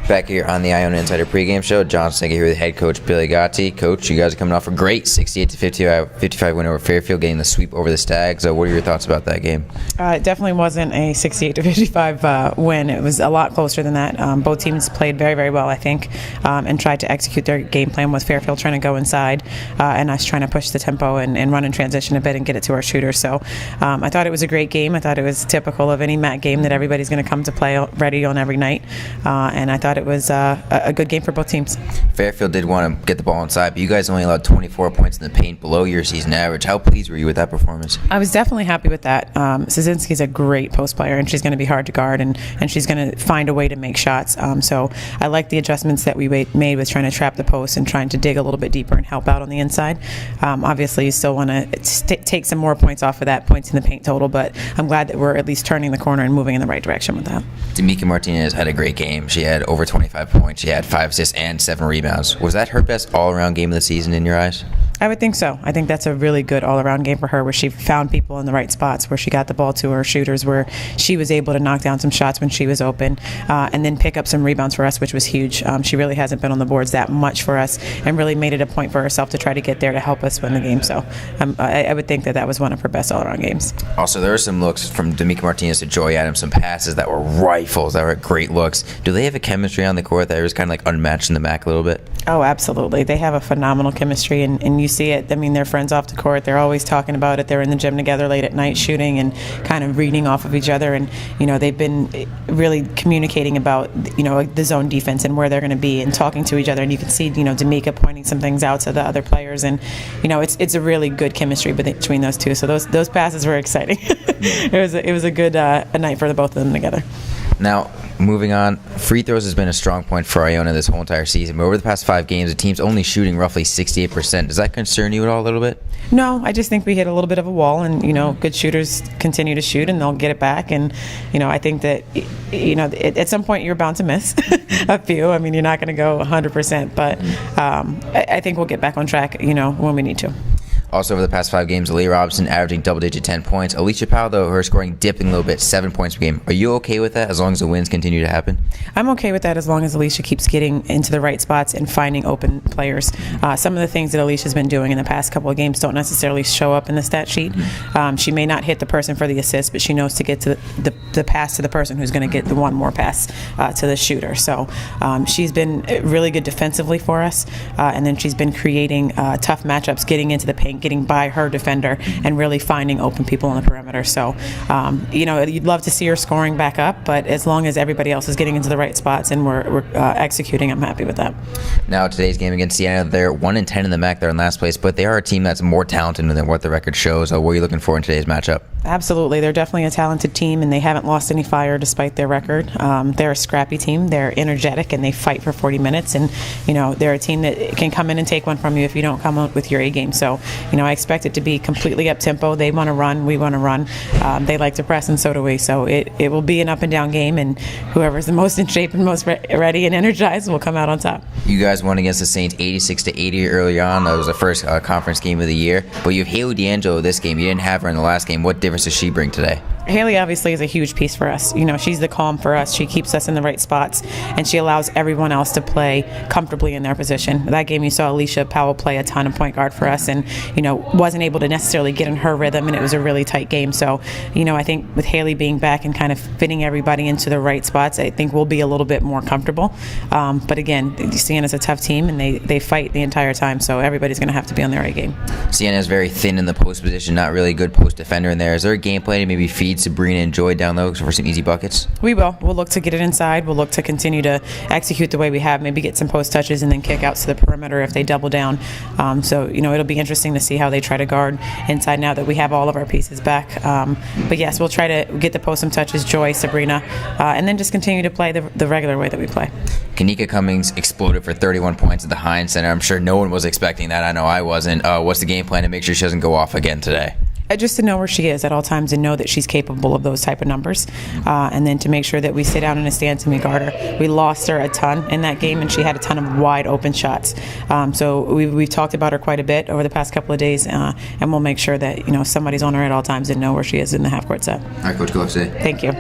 Back here on the Iona Insider pregame show, John Singer here with head coach Billi Godsey. Coach, you guys are coming off a great 68-55 win over Fairfield, getting the sweep over the Stags. What are your thoughts about that game? It definitely wasn't a 68-55 win. It was a lot closer than that. Both teams played very, very well, I think, and tried to execute their game plan with Fairfield trying to go inside and us trying to push the tempo and run in transition a bit and get it to our shooters. So I thought it was a great game. I thought it was typical of any MAC game that everybody's going to come to play ready on every night, and I thought it was a good game for both teams. Fairfield did want to get the ball inside, but you guys only allowed 24 points in the paint, below your season average. How pleased were you with that performance? I was definitely happy with that. Szynski's a great post player, and she's going to be hard to guard, and she's going to find a way to make shots. So I like the adjustments that we made with trying to trap the post and trying to dig a little bit deeper and help out on the inside. Obviously, you still want to take some more points off of that, points in the paint total, but I'm glad that we're at least turning the corner and moving in the right direction with that. Damika Martinez had a great game. She had over 25 points. She had 5 assists and 7 rebounds. Was that her best all-around game of the season in your eyes? I would think so. I think that's a really good all-around game for her, where she found people in the right spots, where she got the ball to her shooters, where she was able to knock down some shots when she was open, and then pick up some rebounds for us, which was huge. She really hasn't been on the boards that much for us, and really made it a point for herself to try to get there to help us win the game. So I would think that was one of her best all-around games. Also, there were some looks from Damika Martinez to Joy Adams, some passes that were rifles, that were great looks. Do they have a chemistry on the court that was kind of like unmatched in the MAC a little bit? Oh, absolutely. They have a phenomenal chemistry, and you see it. I mean, they're friends off the court. They're always talking about it. They're in the gym together late at night shooting and kind of reading off of each other. And, they've been really communicating about, the zone defense and where they're going to be and talking to each other. And you can see, Damika pointing some things out to the other players. And, it's a really good chemistry between those two. So those passes were exciting. It was a good a night for the both of them together. Now, moving on, free throws has been a strong point for Iona this whole entire season. But over the past 5 games, the team's only shooting roughly 68%. Does that concern you at all a little bit? No, I just think we hit a little bit of a wall, and good shooters continue to shoot, and they'll get it back. And I think that at some point you're bound to miss a few. I mean, you're not going to go 100%, but I think we'll get back on track, when we need to. Also, over the past 5 games, Aaliyah Robinson averaging double-digit 10 points. Alicia Powell, though, her scoring dipping a little bit, 7 points per game. Are you okay with that as long as the wins continue to happen? I'm okay with that as long as Alicia keeps getting into the right spots and finding open players. Some of the things that Alicia's been doing in the past couple of games don't necessarily show up in the stat sheet. She may not hit the person for the assist, but she knows to get to the pass to the person who's going to get the one more pass to the shooter. So she's been really good defensively for us, and then she's been creating tough matchups, getting into the paint, getting by her defender, and really finding open people on the perimeter. So, you'd love to see her scoring back up, but as long as everybody else is getting into the right spots and we're executing, I'm happy with that. Now, today's game against Siena, they're 1-10 in the MAC. They're in last place, but they are a team that's more talented than what the record shows. What are you looking for in today's matchup? Absolutely. They're definitely a talented team, and they haven't lost any fire despite their record. They're a scrappy team. They're energetic, and they fight for 40 minutes. And, they're a team that can come in and take one from you if you don't come out with your A game. So, I expect it to be completely up-tempo. They want to run. We want to run. They like to press, and so do we. So it will be an up-and-down game, and whoever's the most in shape and most ready and energized will come out on top. You guys won against the Saints 86-80 early on. That was the first conference game of the year. But you have Haley D'Angelo this game. You didn't have her in the last game. What difference does she bring today? Haley obviously is a huge piece for us. She's the calm for us. She keeps us in the right spots, and she allows everyone else to play comfortably in their position. That game you saw Alicia Powell play a ton of point guard for us, and wasn't able to necessarily get in her rhythm, and it was a really tight game. So I think with Haley being back and kind of fitting everybody into the right spots, I think we'll be a little bit more comfortable. But again, Siena's a tough team, and they fight the entire time, so everybody's going to have to be on their A game. Siena is very thin in the post position, not really a good post defender in there. Is there a game plan to maybe feed Sabrina and Joy down low for some easy buckets? We will. We'll look to get it inside. We'll look to continue to execute the way we have, maybe get some post touches and then kick outs to the perimeter if they double down. So it'll be interesting to see how they try to guard inside now that we have all of our pieces back. But yes, we'll try to get the post some touches, Joy, Sabrina, and then just continue to play the regular way that we play. Kanika Cummings exploded for 31 points at the Heinz Center. I'm sure no one was expecting that. I know I wasn't. What's the game plan to make sure she doesn't go off again today? Just to know where she is at all times and know that she's capable of those type of numbers, and then to make sure that we sit down in a stance and we guard her. We lost her a ton in that game, and she had a ton of wide open shots. So we've talked about her quite a bit over the past couple of days, and we'll make sure that somebody's on her at all times and know where she is in the half court set. All right, Coach, good luck today. Thank you.